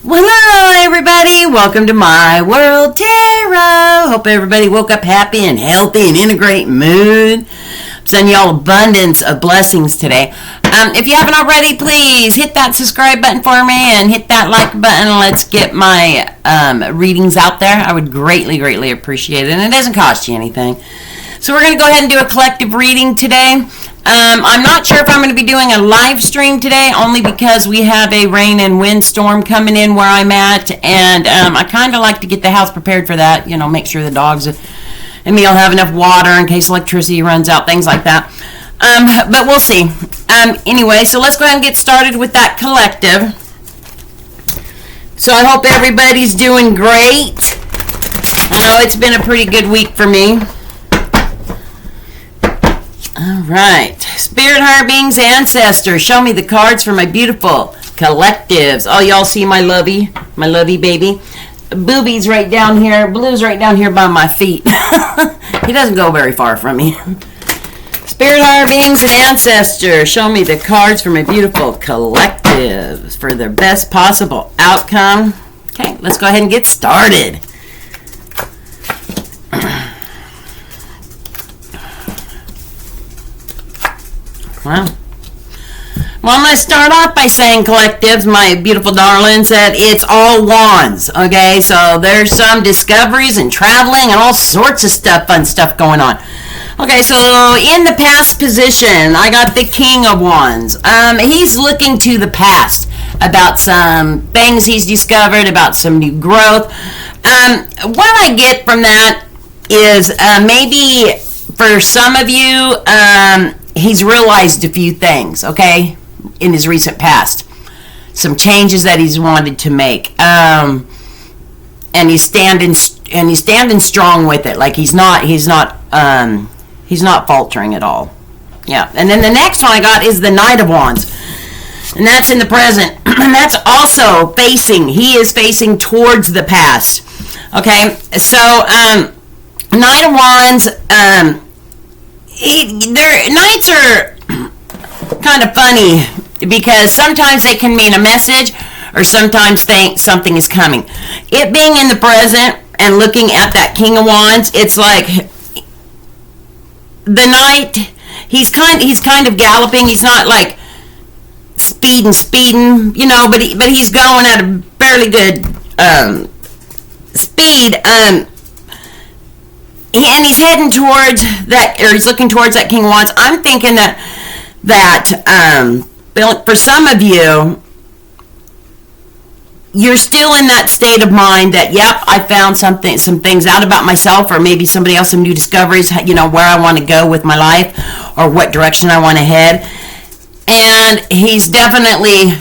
Well, hello, everybody. Welcome to my world tarot. Hope everybody woke up happy and healthy and in a great mood. I'm sending y'all abundance of blessings today. If you haven't already, please hit that subscribe button for me and hit that like button. Let's get my readings out there. I would greatly, greatly appreciate it. And it doesn't cost you anything. So we're going to go ahead and do a collective reading today. I'm not sure if I'm going to be doing a live stream today, only because we have a rain and wind storm coming in where I'm at, and I kind of like to get the house prepared for that, make sure the dogs and me will have enough water in case electricity runs out, things like that. But we'll see. Anyway, so let's go ahead and get started with that collective. So I hope everybody's doing great. I know it's been a pretty good week for me. All right. Spirit, higher beings, ancestors, show me the cards for my beautiful collectives. Oh, y'all see my lovey baby? Booby's right down here. Blue's right down here by my feet. He doesn't go very far from me. Spirit, higher beings, and ancestors, show me the cards for my beautiful collectives for their best possible outcome. Okay, let's go ahead and get started. Well, I'm going to start off by saying, collectives, my beautiful darlings, that it's all wands, okay? So there's some discoveries and traveling and all sorts of fun stuff going on. Okay, so in the past position, I got the King of Wands. He's looking to the past about some things he's discovered, about some new growth. What I get from that is maybe for some of you, he's realized a few things, okay, in his recent past. Some changes that he's wanted to make. And he's standing strong with it. Like he's not faltering at all. Yeah. And then the next one I got is the Knight of Wands. And that's in the present. And that's also he is facing towards the past. Okay? So, Knight of Wands, Knights are kind of funny because sometimes they can mean a message or sometimes something is coming. It being in the present and looking at that King of Wands, it's like the Knight, he's kind of galloping. He's not like speeding, but he's going at a fairly good speed. And he's heading towards that, or he's looking towards that King of Wands. I'm thinking that for some of you, you're still in that state of mind that, yep, I found some things out about myself, or maybe somebody else, some new discoveries, where I want to go with my life, or what direction I want to head. And he's definitely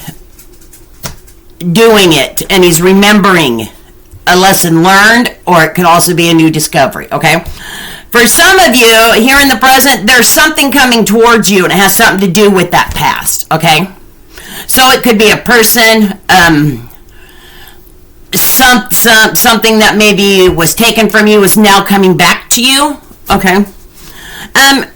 doing it, and he's remembering a lesson learned, or it could also be a new discovery, okay? For some of you, here in the present, there's something coming towards you, and it has something to do with that past, okay? So it could be a person, something that maybe was taken from you is now coming back to you, okay? And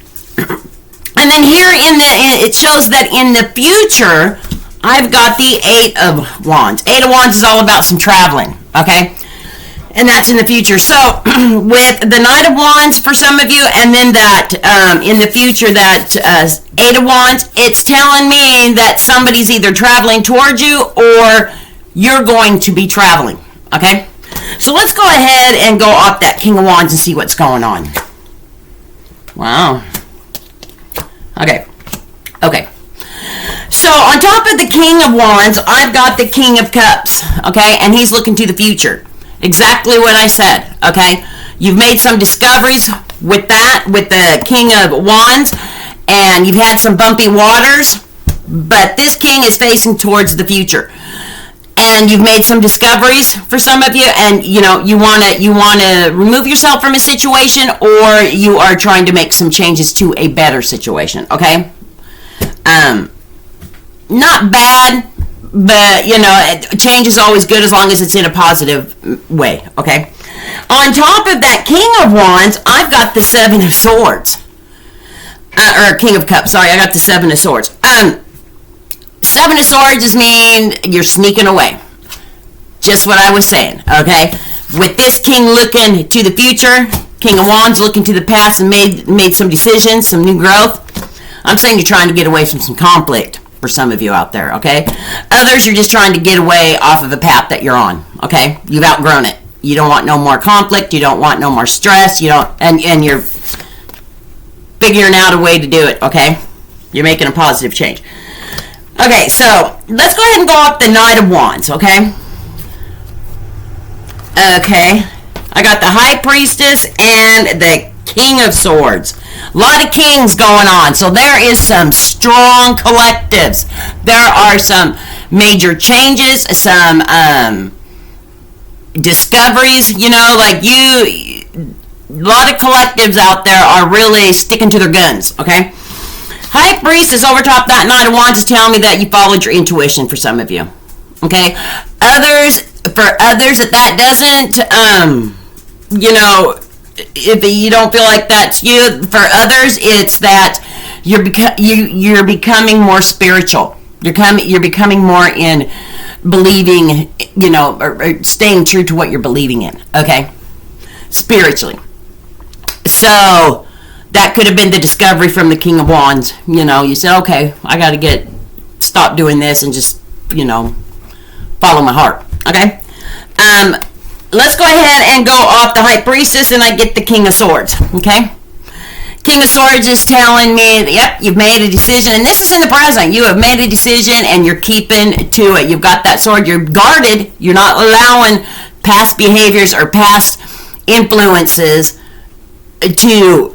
then here it shows that in the future, I've got the Eight of Wands. Eight of Wands is all about some traveling, okay? And that's in the future. So with the Knight of Wands for some of you, and then that in the future, that Eight of Wands, it's telling me that somebody's either traveling towards you or you're going to be traveling, okay? So let's go ahead and go off that King of Wands and see what's going on. Wow. Okay. So on top of the King of Wands, I've got the King of Cups, okay? And he's looking to the future. Exactly what I said, okay? You've made some discoveries with the King of Wands, and you've had some bumpy waters, but this king is facing towards the future. And you've made some discoveries for some of you, and you want to remove yourself from a situation, or you are trying to make some changes to a better situation, okay? Not bad, but change is always good as long as it's in a positive way, okay? On top of that King of Wands, I've got the Seven of Swords. Or King of Cups, sorry, I got the Seven of Swords. Seven of Swords mean you're sneaking away. Just what I was saying, okay? With this king looking to the future, King of Wands looking to the past and made some decisions, some new growth. I'm saying you're trying to get away from some conflict for some of you out there, okay? Others, you're just trying to get away off of the path that you're on, okay? You've outgrown it. You don't want no more conflict. You don't want no more stress. You don't, and you're figuring out a way to do it, okay? You're making a positive change. Okay, so let's go ahead and go off the Knight of Wands, okay? Okay, I got the High Priestess and the King of Swords. A lot of kings going on, so there is some strong collectives. There are some major changes, some discoveries, you know, like a lot of collectives out there are really sticking to their guns, okay? High Priestess over top that Knight of Wands is telling me that you followed your intuition for some of you, okay? For others, that doesn't, you know, if you don't feel like that's you, for others, it's that you're becoming more spiritual. You're becoming more in believing, you know, or staying true to what you're believing in, okay? Spiritually. So that could have been the discovery from the King of Wands. You know, you said, okay, I got to stop doing this and just, you know, follow my heart, okay? Let's go ahead and go off the High Priestess, and I get the King of Swords, okay? King of Swords is telling me, yep, you've made a decision, and this is in the present. You have made a decision, and you're keeping to it. You've got that sword. You're guarded. You're not allowing past behaviors or past influences to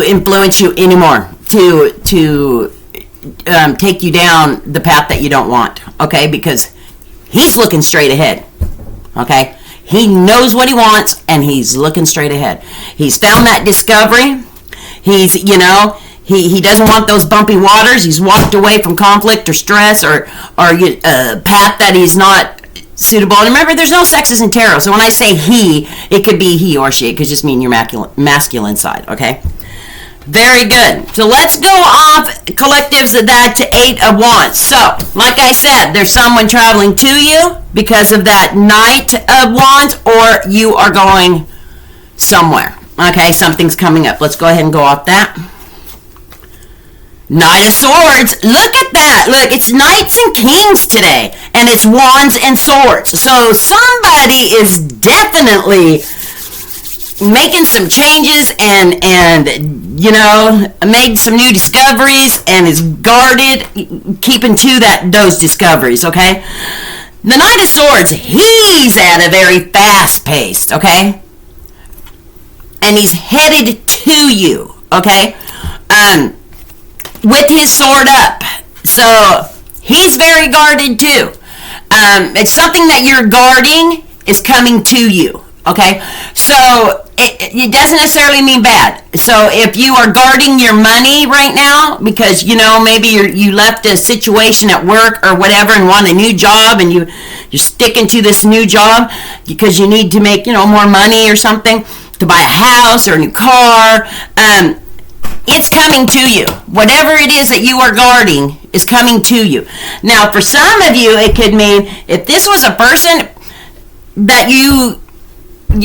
influence you anymore, to take you down the path that you don't want, okay? Because he's looking straight ahead, okay? He knows what he wants, and he's looking straight ahead. He's found that discovery. He's, you know, he doesn't want those bumpy waters. He's walked away from conflict or stress or a path that he's not suitable. And remember, there's no sexes in tarot. So when I say he, it could be he or she. It could just mean your masculine side, okay? Very good. So let's go off collectives of that to Eight of Wands. So, like I said, there's someone traveling to you because of that Knight of Wands, or you are going somewhere. Okay, something's coming up. Let's go ahead and go off that. Knight of Swords. Look at that. Look, it's Knights and Kings today, and it's Wands and Swords. So somebody is definitely making some changes and you know, made some new discoveries and is guarded, keeping to those discoveries, okay? The Knight of Swords, he's at a very fast pace, okay? And he's headed to you, okay? With his sword up. So he's very guarded too. It's something that you're guarding is coming to you, okay? So it doesn't necessarily mean bad. So if you are guarding your money right now because, you know, maybe you left a situation at work or whatever and want a new job, and you're sticking to this new job because you need to make, you know, more money or something to buy a house or a new car, it's coming to you. Whatever it is that you are guarding is coming to you. Now, for some of you, it could mean if this was a person that you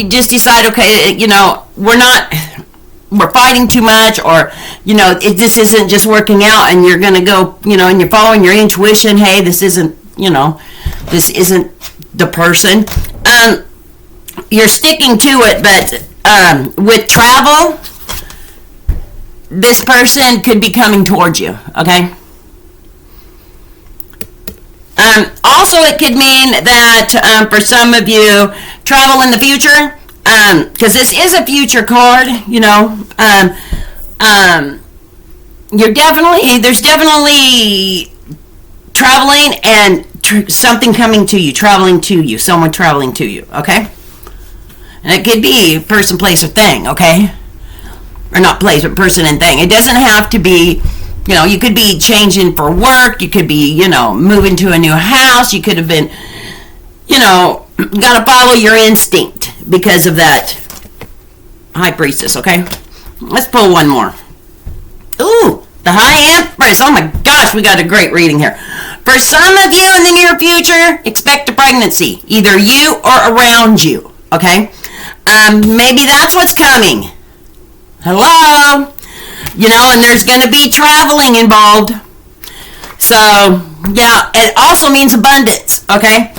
just decide, okay, you know, we're fighting too much, or, you know, this isn't just working out, and you're going to go, you know, and you're following your intuition, hey, this isn't, you know, this isn't the person. You're sticking to it, but with travel, this person could be coming towards you, okay? Also, it could mean that for some of you, travel in the future, because this is a future card, you know, there's definitely traveling and something coming to you, traveling to you, someone traveling to you, okay? And it could be person, place, or thing, okay? Or not place, but person and thing. It doesn't have to be, you know, you could be changing for work. You could be, you know, moving to a new house. You could have been, you know, got to follow your instinct because of that High Priestess, okay? Let's pull one more. Ooh, the High Empress. Oh my gosh, we got a great reading here. For some of you in the near future, expect a pregnancy, either you or around you, okay? Maybe that's what's coming. Hello? You know, and there's going to be traveling involved. So, yeah, it also means abundance, okay?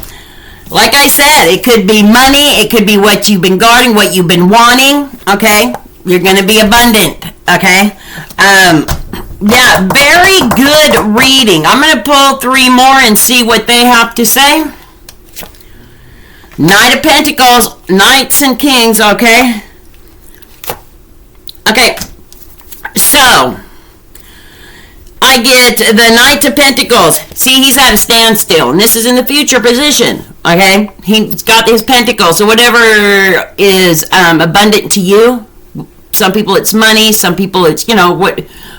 Like I said, it could be money, it could be what you've been guarding, what you've been wanting, okay? You're going to be abundant, okay? Yeah, very good reading. I'm going to pull 3 more and see what they have to say. Knight of Pentacles, Knights and Kings, okay? Okay, so I get the Knight of Pentacles. See, he's at a standstill, and this is in the future position, okay? He's got his pentacles, so whatever is abundant to you, some people it's money, some people it's, you know,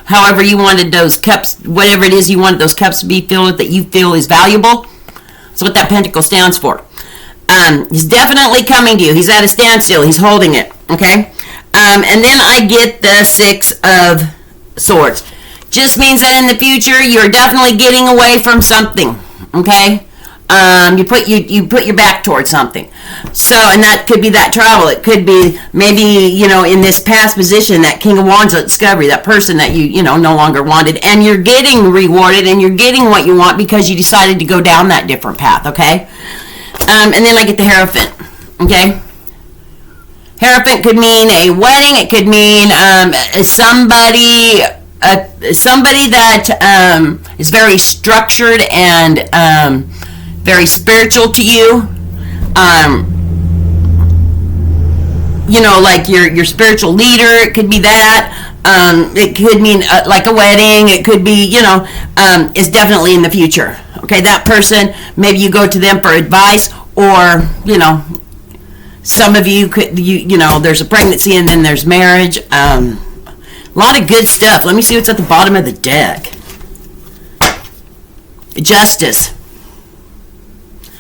however you wanted those cups, whatever it is you wanted those cups to be filled with that you feel is valuable. That's what that pentacle stands for. He's definitely coming to you. He's at a standstill. He's holding it, okay? And then I get the 6 of Swords. Just means that in the future you're definitely getting away from something, okay? You put your back towards something. So, and that could be that travel. It could be maybe, you know, in this past position, that King of Wands discovery, that person that you know, no longer wanted, and you're getting rewarded and you're getting what you want because you decided to go down that different path, okay? And then I get the Hierophant, okay? Hierophant could mean a wedding. It could mean somebody that is very structured and very spiritual to you. You know, like your spiritual leader. It could be that. It could mean like a wedding. It could be, you know, is definitely in the future. Okay, that person, maybe you go to them for advice, or, you know, some of you could, you know, there's a pregnancy and then there's marriage. A lot of good stuff. Let me see what's at the bottom of the deck. Justice,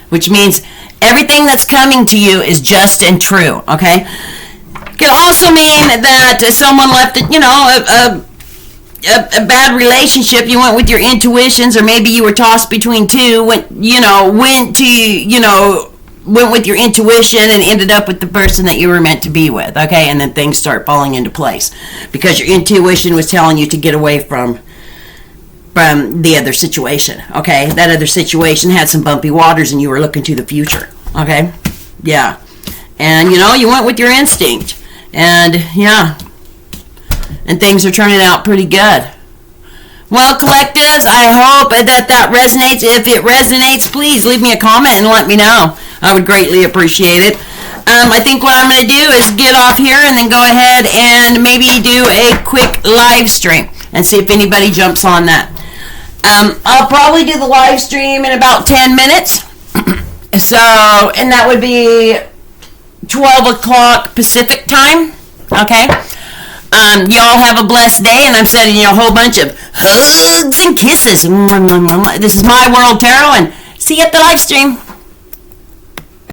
which means everything that's coming to you is just and true, okay? It could also mean that someone left, you know, a bad relationship. You went with your intuitions, or maybe you were tossed between two, went with your intuition and ended up with the person that you were meant to be with, okay? And then things start falling into place because your intuition was telling you to get away from the other situation, okay? That other situation had some bumpy waters and you were looking to the future, okay? Yeah. And, you know, you went with your instinct. And, yeah. And things are turning out pretty good. Well, collectives, I hope that resonates. If it resonates, please leave me a comment and let me know. I would greatly appreciate it. I think what I'm going to do is get off here and then go ahead and maybe do a quick live stream and see if anybody jumps on that. I'll probably do the live stream in about 10 minutes. So, and that would be 12 o'clock Pacific time. Okay? Y'all have a blessed day, and I'm sending you a whole bunch of hugs and kisses. This is My World Tarot, and see you at the live stream.